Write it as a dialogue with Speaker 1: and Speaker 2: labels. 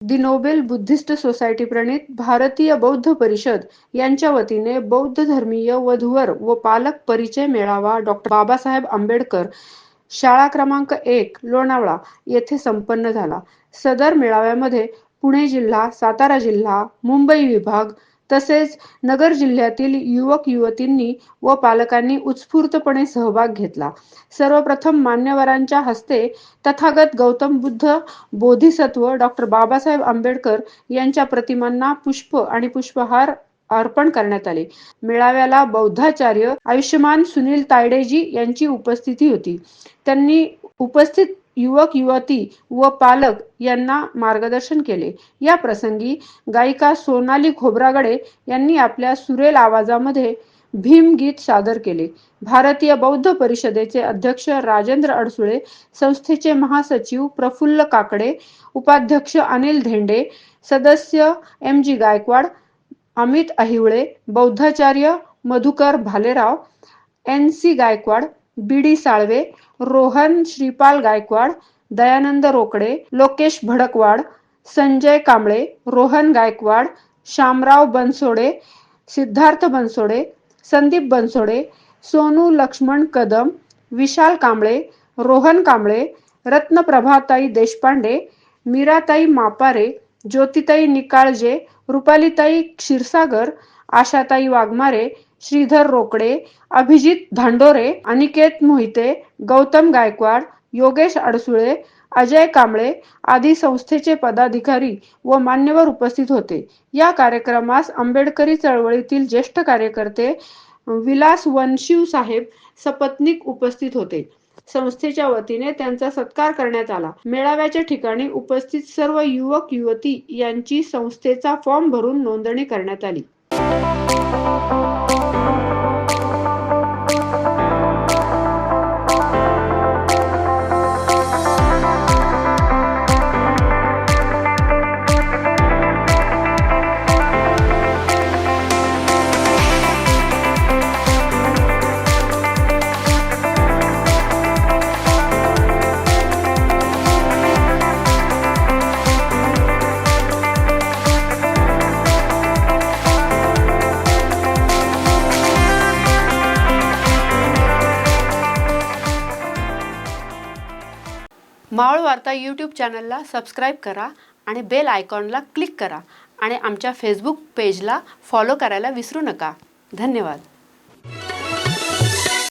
Speaker 1: दी Nobel Buddhist society प्रणीत भारतीय बौद्ध परिषद यांच्या वतीने बौद्ध धर्मीय वधूवर व पालक परिचय मेळावा डॉक्टर बाबासाहेब आंबेडकर शाळा क्रमांक 1 लोणावळा येथे संपन्न झाला। सदर मेळाव्यामध्ये पुणे जिल्हा, सातारा जिल्हा, मुंबई विभाग तसेच नगर जिल्ह्यातील युवक युवतींनी व पालकांनी उत्स्फूर्तपणे सहभाग घेतला। सर्वप्रथम मान्यवरांच्या हस्ते तथागत गौतम बुद्ध बोधिसत्व डॉक्टर बाबासाहेब आंबेडकर यांच्या प्रतिमांना पुष्प आणि पुष्पहार अर्पण करण्यात आले। मेळाव्याला बौद्धाचार्य आयुष्यमान सुनील तायडेजी यांची उपस्थिती होती। त्यांनी उपस्थित युवक युवती व पालक यांना मार्गदर्शन केले। या प्रसंगी गायिका सोनाली खोब्रागडे यांनी आपल्या सुरेल आवाजामध्ये भीम गीत सादर केले। भारतीय बौद्ध परिषदेचे अध्यक्ष राजेंद्र अडसुळे, संस्थेचे महासचिव प्रफुल्ल काकडे, उपाध्यक्ष अनिल धेंडे, सदस्य एम.जी. गायकवाड, अमित अहिवळे, बौद्धाचार्य मधुकर भालेराव, एन.सी. गायकवाड, बी.डी. साळवे, रोहन श्रीपाल गायकवाड, दयानंद रोकडे, लोकेश भडकवाड, संजय कांबळे, रोहन गायकवाड, शामराव बनसोडे, सिद्धार्थ बनसोडे, संदीप बनसोडे, सोनू लक्ष्मण कदम, विशाल कांबळे, रोहन कांबळे, रत्नप्रभाताई देशपांडे, मीराताई मापारे, ज्योतिताई निकाळजे, रुपालीताई क्षीरसागर, आशाताई वाघमारे, श्रीधर रोकडे, अभिजित धांडोरे, अनिकेत मोहिते, गौतम गायकवाड, योगेश अडसुळे, अजय कांबळे आदी संस्थेचे पदाधिकारी व मान्यवर उपस्थित होते। या कार्यक्रमास आंबेडकरी चळवळीतील ज्येष्ठ कार्यकर्ते विलास वनशिव साहेब सपत्नीक उपस्थित होते। संस्थेच्या वतीने त्यांचा सत्कार करण्यात आला। मेळाव्याच्या ठिकाणी उपस्थित सर्व युवक युवती यांची संस्थेचा फॉर्म भरून नोंदणी करण्यात आली। मावळ वार्ता यूट्यूब चॅनलला सबस्क्राईब करा आणि बेल आयकॉनला क्लिक करा आणि आमच्या फेसबुक पेजला फॉलो करायला विसरू नका। धन्यवाद।